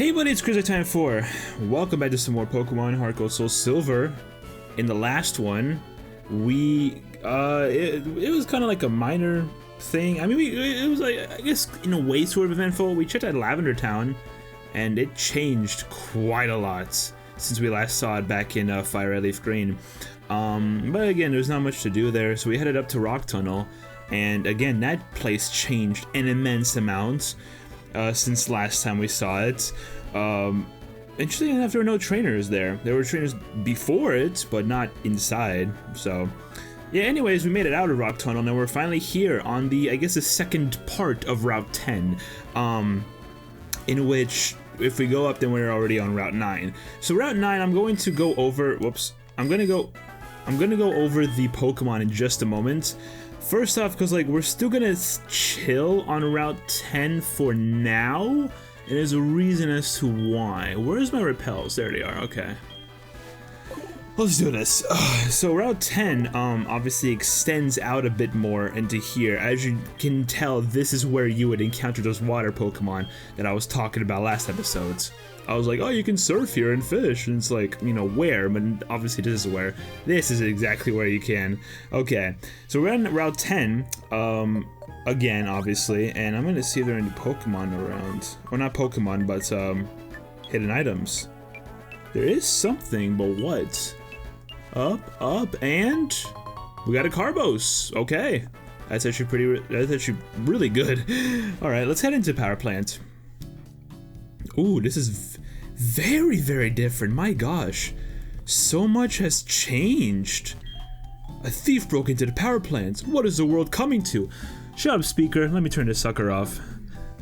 Hey buddy, it's Crazy Time 4. Welcome back to some more Pokemon HeartGold SoulSilver. In the last one, it was kind of like a minor thing. I mean, it was like, I guess, in a way sort of eventful. We checked out Lavender Town, and it changed quite a lot since we last saw it back in Fire Red Leaf Green. But again, there's not much to do there, so we headed up to Rock Tunnel, and again, that place changed an immense amount. Since last time we saw it. Interesting enough, there were no trainers there. There were trainers before it, but not inside. So, yeah, anyways, we made it out of Rock Tunnel, and we're finally here on the, I guess, the second part of Route 10. In which, if we go up, then we're already on Route 9. So Route 9, I'm going to go over, I'm gonna go over the Pokemon in just a moment. First off, because like we're still gonna chill on Route 10 for now, and there's a reason as to why. Where's my repels? There they are. Okay, let's do this. So Route 10 obviously extends out a bit more into here. As you can tell, this is where you would encounter those water Pokemon that I was talking about last episode. I was like, oh, you can surf here and fish, and it's like, you know, where? But obviously this is where. This is exactly where you can. Okay, so we're on Route 10, again, obviously, and I'm gonna see if there are any Pokemon around. Or not Pokemon, but, hidden items. There is something, but what? Up, and we got a Carbos. Okay, that's actually really good. All right, let's head into Power Plant. Ooh, this is very, very different. My gosh, so much has changed. A thief broke into the power plant. What is the world coming to? Shut up, speaker. Let me turn this sucker off.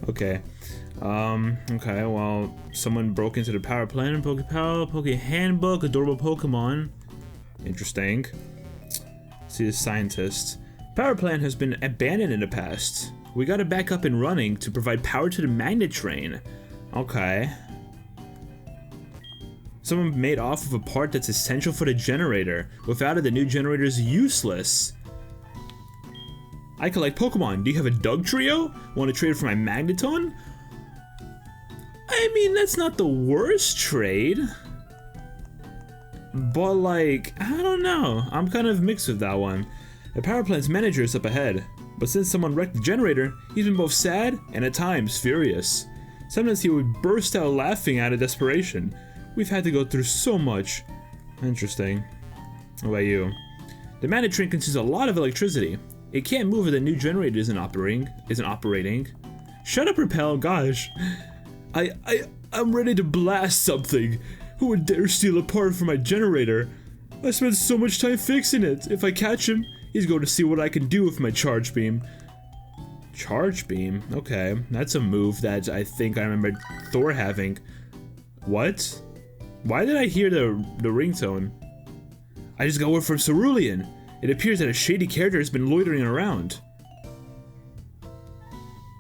Okay. Okay, well, someone broke into the power plant. Poke Handbook, adorable Pokemon. Interesting. See the scientist. Power plant has been abandoned in the past. We gotta back up and running to provide power to the magnet train. Okay. Someone made off of a part that's essential for the generator. Without it, the new generator is useless. I collect Pokemon. Do you have a Dug Trio? Want to trade it for my Magneton? I mean, that's not the worst trade. But like, I don't know. I'm kind of mixed with that one. The power plant's manager is up ahead. But since someone wrecked the generator, he's been both sad and at times furious. Sometimes he would burst out laughing out of desperation. We've had to go through so much. Interesting. What about you? The magnet train consumes a lot of electricity. It can't move if the new generator isn't operating. Shut up, Repel, gosh. I'm ready to blast something. Who would dare steal a part from my generator? I spent so much time fixing it. If I catch him, he's going to see what I can do with my Charge Beam. Charge Beam? Okay, that's a move that I think I remember Thor having. What? Why did I hear the ringtone? I just got word from Cerulean. It appears that a shady character has been loitering around.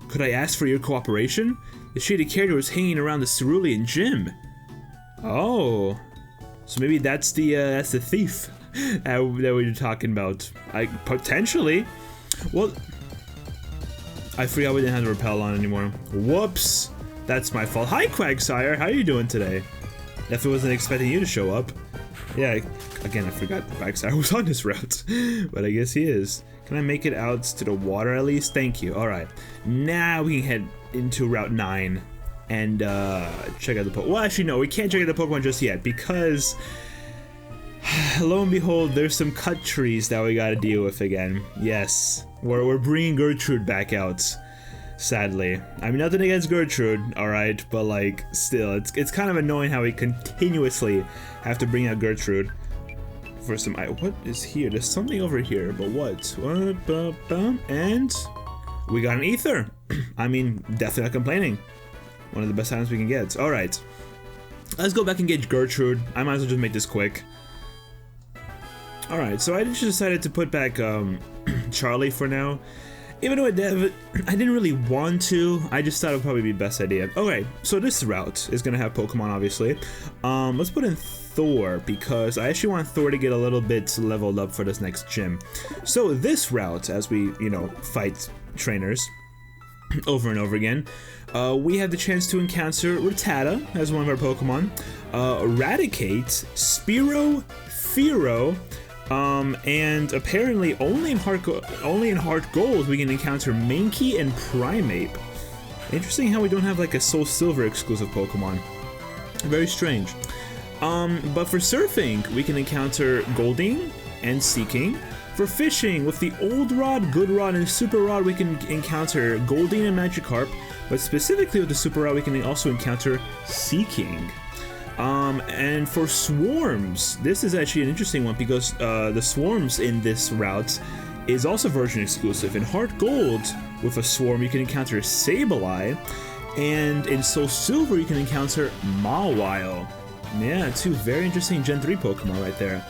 Could I ask for your cooperation? The shady character was hanging around the Cerulean gym. Oh, so maybe that's the thief that we were talking about. Potentially. Well, I forgot we didn't have the repel on anymore. Whoops! That's my fault. Hi, Quagsire. How are you doing today? Definitely wasn't expecting you to show up. Yeah, again, I forgot Quagsire was on this route. But I guess he is. Can I make it out to the water at least? Thank you. Alright. Now we can head into Route 9 and check out the Pokemon. Well, actually, no, we can't check out the Pokemon just yet because lo and behold, there's some cut trees that we gotta deal with again. Yes. We're bringing Gertrude back out, sadly. I mean, nothing against Gertrude, alright, but like, still, it's kind of annoying how we continuously have to bring out Gertrude for some. What is here? There's something over here, but what? And we got an ether. I mean, definitely not complaining. One of the best items we can get. Alright, let's go back and get Gertrude. I might as well just make this quick. Alright, so I just decided to put back Charlie for now. Even though I didn't really want to, I just thought it would probably be the best idea. Okay, so this route is going to have Pokemon, obviously. Let's put in Thor, because I actually want Thor to get a little bit leveled up for this next gym. So this route, as we, you know, fight trainers, over and over again. We have the chance to encounter Rattata as one of our Pokemon, Eradicate, Spearow, Fearow, and apparently only in Heart Gold we can encounter Mankey and Primeape. Interesting how we don't have like a SoulSilver exclusive Pokemon. Very strange. But for surfing, we can encounter Goldeen and Seeking. For fishing, with the Old Rod, Good Rod, and Super Rod, we can encounter Goldeen and Magikarp. But specifically with the Super Rod, we can also encounter Seeking. And for swarms, this is actually an interesting one because the swarms in this route is also version exclusive. In Heart Gold, with a swarm, you can encounter Sableye, and in SoulSilver, you can encounter Mawile. Yeah, two very interesting Gen 3 Pokemon right there.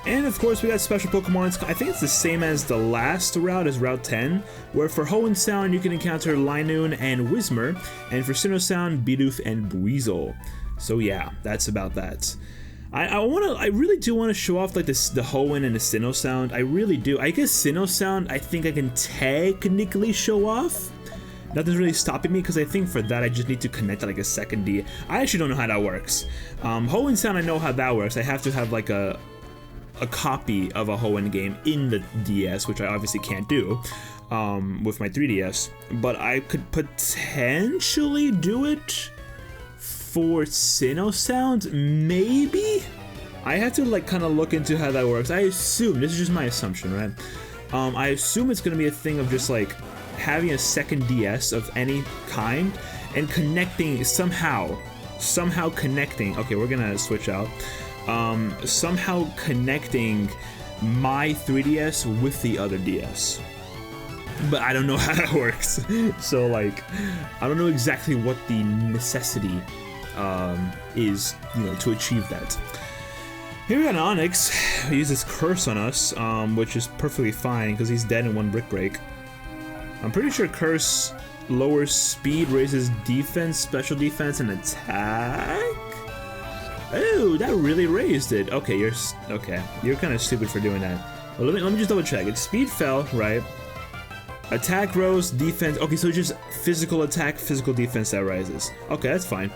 And of course, we got special Pokemon. I think it's the same as the last route, as Route 10, where for Hoenn Sound, you can encounter Linoone and Whismur, and for Sinnoh Sound, Bidoof and Breezel. So yeah, that's about that. I really do want to show off like the Hoenn and the Sinnoh Sound. I really do. I guess Sinnoh Sound, I think I can technically show off. Nothing's really stopping me because I think for that I just need to connect like a second D. I actually don't know how that works. Hoenn Sound, I know how that works. I have to have like a copy of a Hoenn game in the DS, which I obviously can't do with my 3DS. But I could potentially do it for Sinnoh Sound, maybe? I have to like kind of look into how that works. I assume, this is just my assumption, right? I assume it's going to be a thing of just like having a second DS of any kind and connecting somehow connecting. Okay, we're going to switch out. Somehow connecting my 3DS with the other DS. But I don't know how that works. So like, I don't know exactly what the necessity is, you know, to achieve that. Here we got Onyx. He uses Curse on us, which is perfectly fine because he's dead in one Brick Break. I'm pretty sure Curse lowers speed, raises defense, special defense, and attack. Oh, that really raised it. Okay, you're kind of stupid for doing that. Well, let me just double check. Its speed fell, right? Attack rose, defense. Okay, so it's just physical attack, physical defense that rises. Okay, that's fine.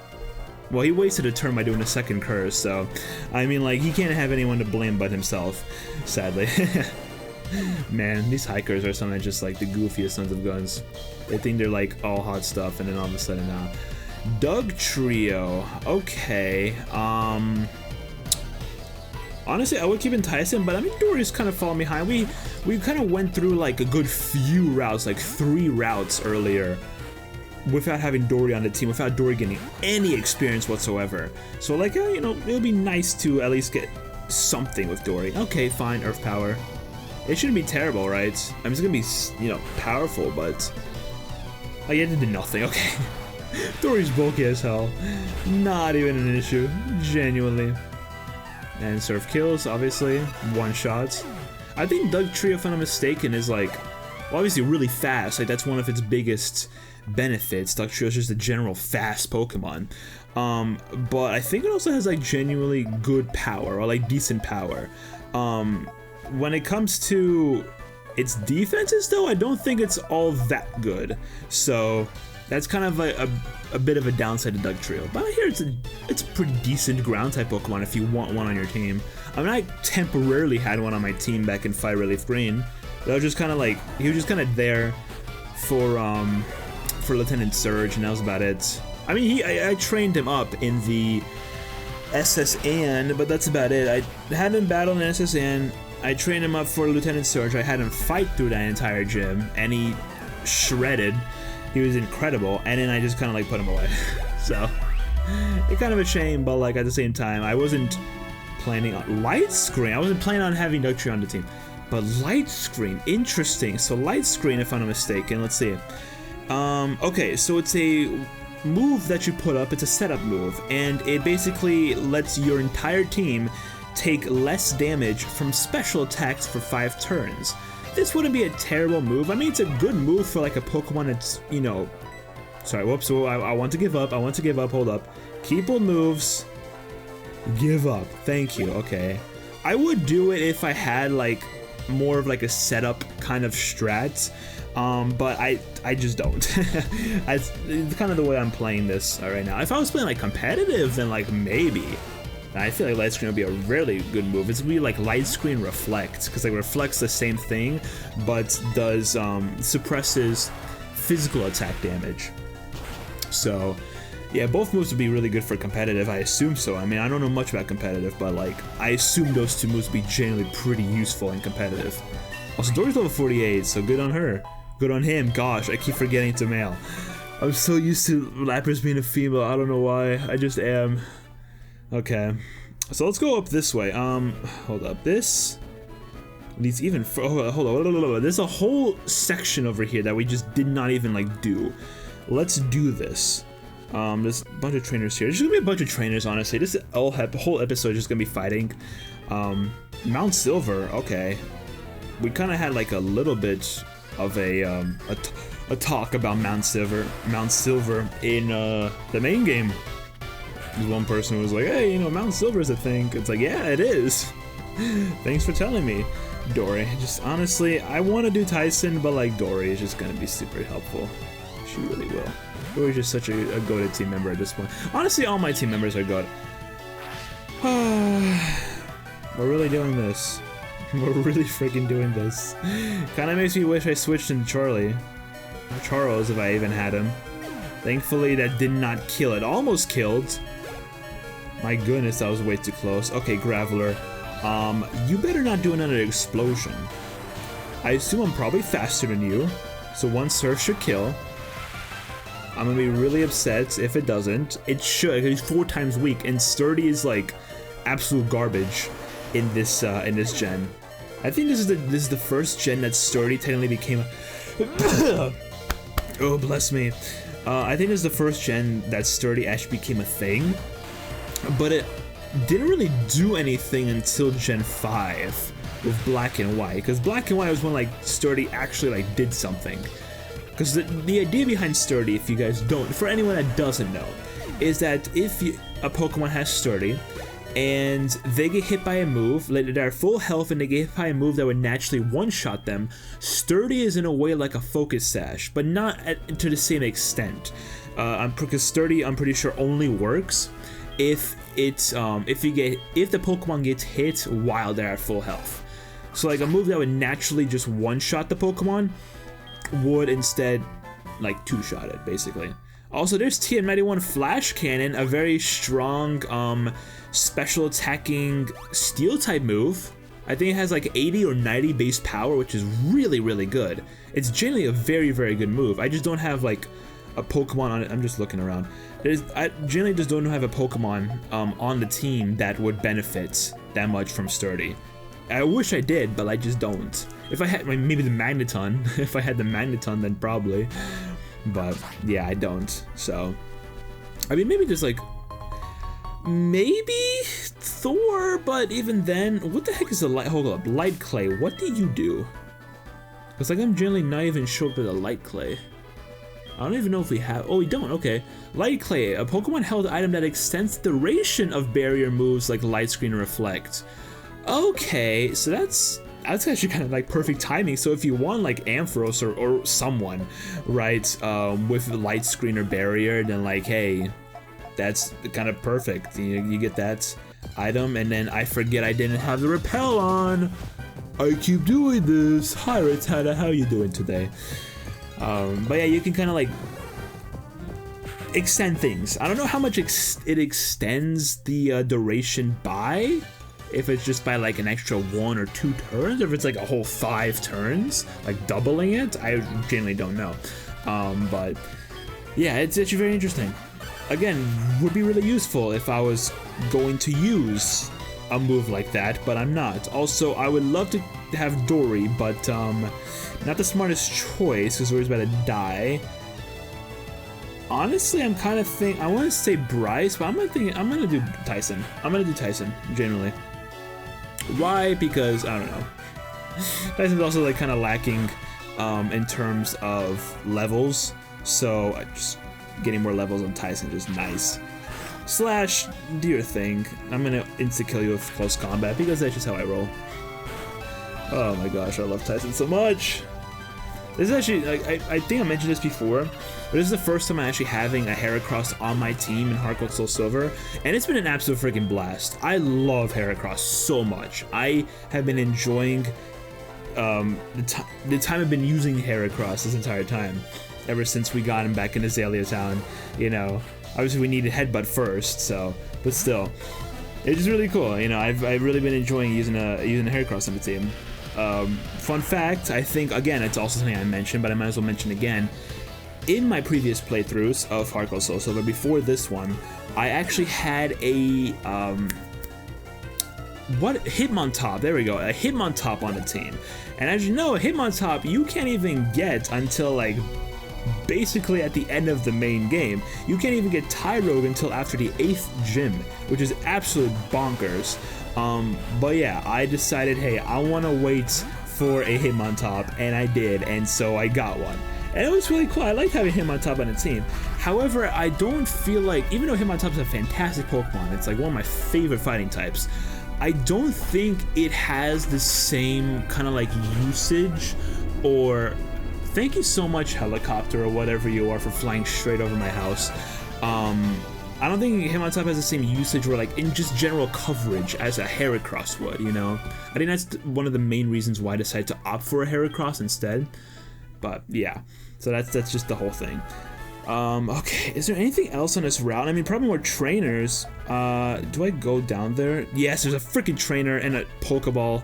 Well, he wasted a turn by doing a second curse, so I mean, like, he can't have anyone to blame but himself, sadly. Man, these hikers are some of just like the goofiest sons of guns. They think they're like all hot stuff, and then all of a sudden now. Doug Trio. Okay. Honestly, I would keep enticing, but I mean, Dory's kind of falling behind. We kind of went through like a good few routes, like 3 routes earlier, without having Dory on the team, without Dory getting any experience whatsoever. So like, you know, it would be nice to at least get something with Dory. Okay, fine, Earth Power. It shouldn't be terrible, right? I mean, it's gonna be, you know, powerful, but oh, yeah, it did nothing. Okay. Dory's bulky as hell. Not even an issue, genuinely. And Surf kills, obviously, one shots. I think Doug Trio, if I'm not mistaken, is like, well, obviously really fast. Like, that's one of its biggest benefits. Doug Trio is just a general fast Pokemon. But I think it also has like genuinely good power, or like decent power. When it comes to its defenses, though, I don't think it's all that good. So that's kind of a bit of a downside to Doug Trio. But I hear it's a pretty decent ground type Pokemon if you want one on your team. I mean, I temporarily had one on my team back in Fire Relief Green. That was just kind of like, he was just kind of there for Lieutenant Surge, and that was about it. I mean, I trained him up in the SSN, but that's about it. I had him battle in SSN. I trained him up for Lieutenant Surge. I had him fight through that entire gym, and he shredded. He was incredible, and then I just kind of like put him away. So, it's kind of a shame, but like at the same time, I wasn't planning on Light Screen. I wasn't planning on having Doug Trio on the team, but Light Screen, interesting. So Light Screen, if I'm not mistaken, let's see. Okay, so it's a move that you put up. It's a setup move, and it basically lets your entire team take less damage from special attacks for 5 turns. This wouldn't be a terrible move. I mean, it's a good move for like a Pokemon that's, you know... Sorry, whoops, I want to give up, hold up. Keeple moves. Give up, thank you, okay. I would do it if I had like more of like a setup kind of strat. but I just don't. It's kind of the way I'm playing this right now. If I was playing like competitive, then like maybe. I feel like light screen would be a really good move. It's gonna be like light screen reflect, because like reflects the same thing, but does suppresses physical attack damage. So yeah, both moves would be really good for competitive. I assume so. I mean, I don't know much about competitive, but like I assume those two moves would be generally pretty useful in competitive. Also, Dory's level 48, so good on her. Good on him. Gosh, I keep forgetting to male. I'm so used to Lapras being a female. I don't know why. I just am. Okay, so let's go up this way. Hold up. This leads even. Hold on. There's a whole section over here that we just did not even like do. Let's do this. There's a bunch of trainers here. There's just gonna be a bunch of trainers, honestly. This whole episode is just gonna be fighting. Mount Silver. Okay, we kind of had like a little bit of a talk about Mount Silver in the main game. There's one person who was like, hey, you know, Mount Silver is a thing. It's like, yeah, it is. Thanks for telling me, Dory. Just honestly, I want to do Tyson, but like Dory is just gonna be super helpful. She really will. Dory's just such a goated team member at this point. Honestly, all my team members are good. We're really doing this. We're really freaking doing this. Kinda makes me wish I switched into Charlie. Or Charles, if I even had him. Thankfully, that did not kill it. Almost killed. My goodness, that was way too close. Okay, Graveler. You better not do another explosion. I assume I'm probably faster than you. So one Surf should kill. I'm gonna be really upset if it doesn't. It should. He's 4 times weak, and Sturdy is like absolute garbage in this gen. I think this is the first gen that Sturdy technically became. Oh, bless me. I think this is the first gen that Sturdy actually became a thing, but it didn't really do anything until Gen 5 with Black and White, because Black and White was when like Sturdy actually like did something. Because the idea behind Sturdy, if you guys don't, for anyone that doesn't know, is that if a Pokemon has Sturdy and they get hit by a move, like they're full health and they get hit by a move that would naturally one-shot them, Sturdy is in a way like a Focus Sash, but not to the same extent. Because Sturdy, I'm pretty sure, only works if the Pokemon gets hit while they're at full health. So like a move that would naturally just one-shot the Pokemon would instead like 2-shot it, basically. Also, there's TM91 Flash Cannon, a very strong special attacking steel type move. I think it has like 80 or 90 base power, which is really, really good. It's generally a very, very good move. I just don't have like a Pokemon on it. I'm just looking around. I generally just don't have a Pokemon on the team that would benefit that much from Sturdy. I wish I did, but I just don't. If I had maybe the Magneton, if I had the Magneton, then probably. But yeah, I don't. So, I mean, maybe just like, maybe Thor, but even then, what the heck is a light? Hold up, Light Clay. What do you do? It's like I'm generally not even sure with a Light Clay. I don't even know if we have. Oh, we don't. Okay, Light Clay, a Pokemon held item that extends the duration of barrier moves like Light Screen and Reflect. Okay, so that's actually kind of like perfect timing. So if you want like Ampharos or someone, right, with Light Screen or Barrier, then like, hey, that's kind of perfect. You get that item, and then I forget I didn't have the Repel on. I keep doing this. Hi, Rattata, how you doing today? But yeah, you can kind of like extend things. I don't know how much it extends the duration by. If it's just by like an extra 1 or 2 turns, or if it's like a whole 5 turns, like doubling it, I generally don't know. But yeah, it's actually very interesting. Again, would be really useful if I was going to use a move like that, but I'm not. Also, I would love to have Dory, but not the smartest choice because Dory's about to die. Honestly, I'm kind of thinking, I want to say Bryce, but I'm gonna do Tyson. I'm gonna do Tyson, generally. Why? Because, I don't know. Tyson's also like kind of lacking in terms of levels, so just getting more levels on Tyson is just nice. Slash, do your thing. I'm gonna insta-kill you with close combat because that's just how I roll. Oh my gosh, I love Tyson so much. This is actually, like, I think I mentioned this before, but this is the first time I'm actually having a Heracross on my team in HeartGold SoulSilver, and it's been an absolute freaking blast. I love Heracross so much. I have been enjoying the time I've been using Heracross this entire time, ever since we got him back in Azalea Town. You know, obviously we needed Headbutt first, so, but still, it's just really cool. You know, I've really been enjoying using a Heracross on the team. Fun fact, I think, again, it's also something I mentioned, but I might as well mention again. In my previous playthroughs of HeartGold SoulSilver, before this one, I actually had a, Hitmontop, there we go, a Hitmontop on the team. And as you know, a Hitmontop you can't even get until, like, basically at the end of the main game. You can't even get Tyrogue until after the 8th gym, which is absolute bonkers. But yeah, I decided, hey, I want to wait for a Hitmontop, and I did, and so I got one. And it was really cool. I like having Hitmontop on the team. However, I don't feel like, even though Hitmontop's a fantastic Pokemon, it's like one of my favorite fighting types, I don't think it has the same kind of like usage, or thank you so much, helicopter or whatever you are, for flying straight over my house. I don't think Hitmontop has the same usage, or like in just general coverage, as a Heracross would, you know? I think that's one of the main reasons why I decided to opt for a Heracross instead. But yeah, so that's just the whole thing. Okay, is there anything else on this route? I mean, probably more trainers. Do I go down there? Yes, there's a freaking trainer and a Pokeball.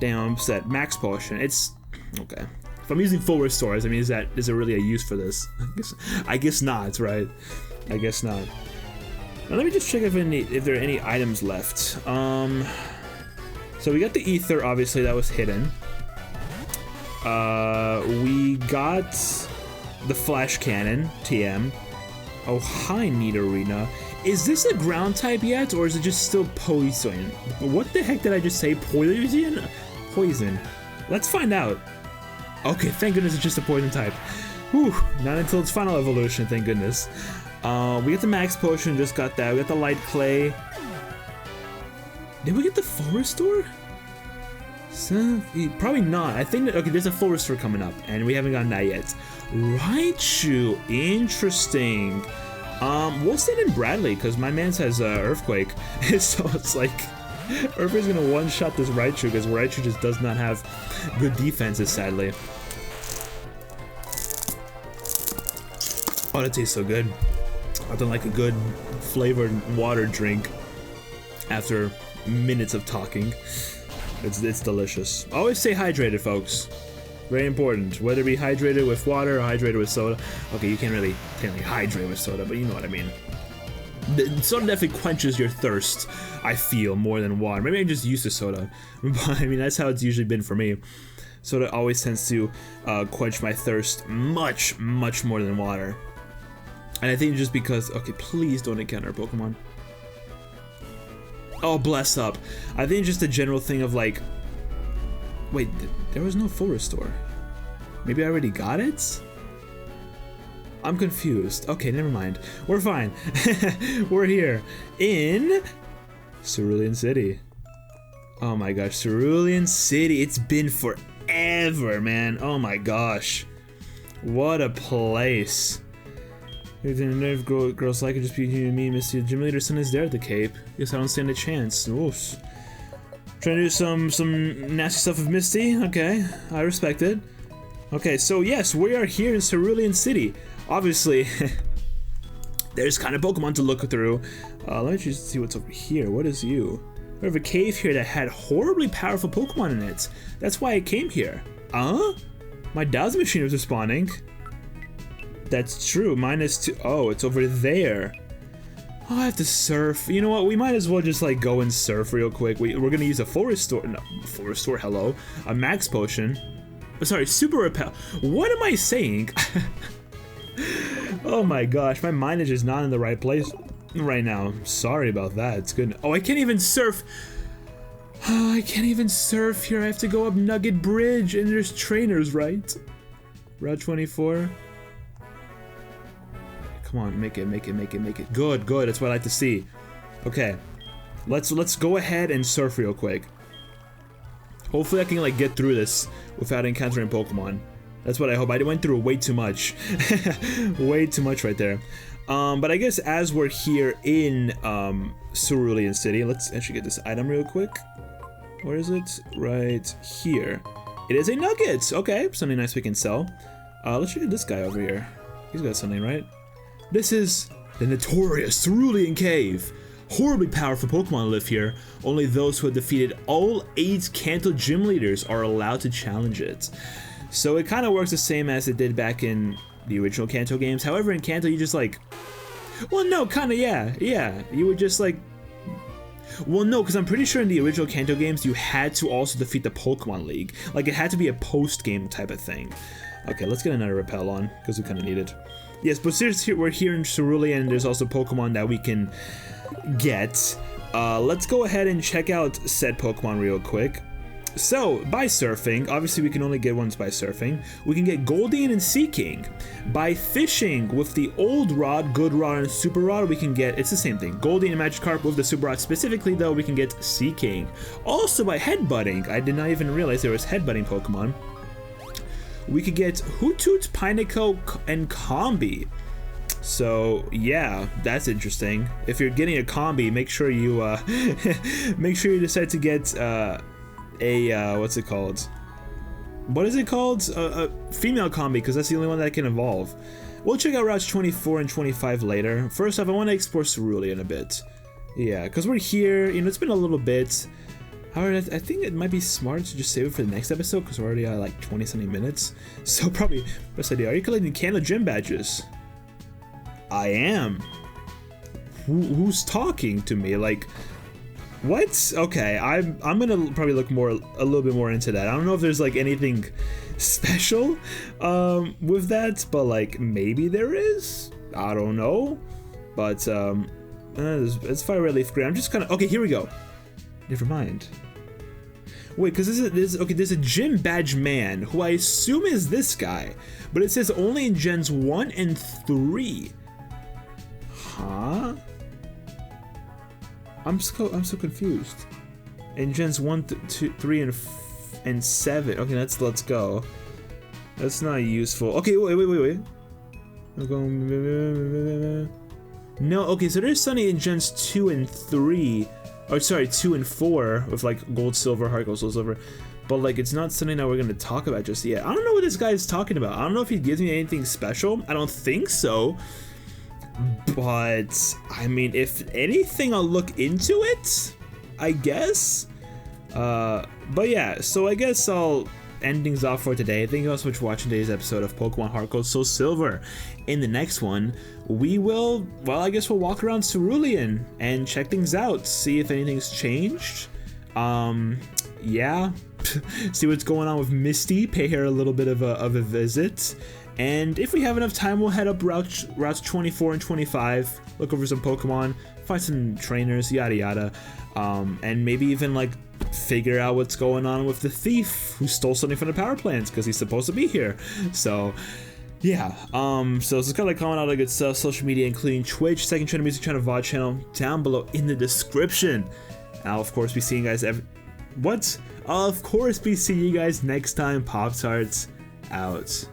Damn, I'm upset. Max Potion. It's okay. If I'm using full restores, I mean, is there really a use for this? I guess not, right? I guess not. Now let me just check if there are any items left. So we got the Ether, obviously that was hidden. We got the Flash Cannon, TM. Oh, hi, Nidorina. Is this a ground type yet, or is it just still poison? What the heck did I just say? Poison? Poison. Let's find out. Okay, thank goodness it's just a poison type. Whew, not until its final evolution, thank goodness. We got the Max Potion, just got that. We got the Light Clay. Did we get the Full Restore? So, probably not. I think that, okay, there's a Full Restore coming up, and we haven't gotten that yet. Raichu, interesting. We'll send in Bradley, because my man says Earthquake, so it's like, Earthquake's gonna one-shot this Raichu, because Raichu just does not have good defenses, sadly. Oh, that tastes so good. Nothing like a good flavored water drink after minutes of talking. It's delicious. Always stay hydrated, folks. Very important. Whether it be hydrated with water or hydrated with soda. Okay, you can't really hydrate with soda, but you know what I mean. Soda definitely quenches your thirst, I feel, more than water. Maybe I'm just used to soda, but I mean, that's how it's usually been for me. Soda always tends to quench my thirst much, much more than water. And I think just because, okay, please don't encounter a Pokemon. Oh, bless up. I think just the general thing of like, wait, there was no Full Restore. Maybe I already got it? I'm confused. Okay, never mind. We're fine. We're here in Cerulean City. Oh my gosh, Cerulean City. It's been forever, man. Oh my gosh. What a place. If girls like it, just be you and me, Misty. The gym leader's son is there at the Cape. Guess I don't stand a chance. Oof. Trying to do some nasty stuff with Misty. Okay, I respect it. Okay, so yes, we are here in Cerulean City. Obviously, there's kind of Pokemon to look through. Let me just see what's over here. What is you? We have a cave here that had horribly powerful Pokemon in it. That's why I came here. My Dow's machine was responding. That's true. Mine is too. Oh, it's over there. Oh, I have to surf. You know what? We might as well just like go and surf real quick. We're gonna use a Full Restore. No, Full Restore. Hello. A Max Potion. Oh, sorry, Super Repel. What am I saying? Oh my gosh, my mind is just not in the right place right now. Sorry about that. It's good. Oh, I can't even surf. Oh, I can't even surf here. I have to go up Nugget Bridge, and there's trainers, right? Route 24. Come on, make it. Good. That's what I like to see. Okay, let's go ahead and surf real quick. Hopefully I can like get through this without encountering Pokemon. That's what I hope. I went through way too much. Way too much right there. But I guess as we're here in Cerulean City, let's actually get this item real quick. Where is it? Right here. It is a nugget. Okay, something nice we can sell. Let's look at this guy over here. He's got something, right? This is the notorious Cerulean Cave. Horribly powerful Pokemon live here. Only those who have defeated all 8 Kanto gym leaders are allowed to challenge it. So it kind of works the same as it did back in the original Kanto games. However, in Kanto, you just like... Well, no, kind of, yeah. You would just like... Well, no, because I'm pretty sure in the original Kanto games, you had to also defeat the Pokemon League. Like, it had to be a post-game type of thing. Okay, let's get another Repel on, because we kind of need it. Yes, but seriously, we're here in Cerulean, and there's also Pokemon that we can get. Let's go ahead and check out said Pokemon real quick. So, by surfing, obviously we can only get ones by surfing, we can get Goldeen and Seaking. By fishing with the Old Rod, Good Rod, and Super Rod, we can get, it's the same thing, Goldeen and Magikarp. With the Super Rod specifically though, we can get Seaking. Also by headbutting, I did not even realize there was headbutting Pokemon. We could get Hoothoot, Pineco, and Combi. So yeah, that's interesting. If you're getting a Combi, make sure you make sure you decide to get what's it called? What is it called? A female Combi, because that's the only one that can evolve. We'll check out routes 24 and 25 later. First off, I want to explore Cerulean a bit. Yeah, because we're here. You know, it's been a little bit. However, I think it might be smart to just save it for the next episode, because we're already at like 20-something minutes. So probably best idea. Are you collecting Kanto gym badges? I am. Who's talking to me? Like, what? Okay, I'm gonna probably look a little bit more into that. I don't know if there's like anything special with that, but like maybe there is. I don't know. But it's Fire Red Leaf Green. I'm just kind of okay. Here we go. Never mind. Wait, because there's a gym badge man who I assume is this guy, but it says only in gens 1 and 3. Huh? I'm so confused. In gens 1, 2, 3, and 7. Okay, let's go. That's not useful. Okay, wait. I'm going. No, okay, so there's something in gens 2 and 3. Oh, sorry, 2 and 4 with like Gold, Silver, HeartGold, SoulSilver. But like, it's not something that we're gonna talk about just yet. I don't know what this guy is talking about. I don't know if he gives me anything special. I don't think so. But I mean, if anything, I'll look into it, I guess. But yeah, so I guess I'll end things off for today. Thank you all so much for watching today's episode of Pokemon HeartGold SoulSilver. In the next one, we will, well, I guess we'll walk around Cerulean and check things out, see if anything's changed. Yeah, see what's going on with Misty, pay her a little bit of a visit. And if we have enough time, we'll head up routes 24 and 25, look over some Pokemon, find some trainers, yada yada, and maybe even like figure out what's going on with the thief who stole something from the power plants, because he's supposed to be here. So yeah, so subscribe, like, comment, all that good stuff, social media including Twitch, second channel, music channel, VOD channel down below in the description. I'll of course be seeing you guys I'll of course be seeing you guys next time. Pop-Tarts out.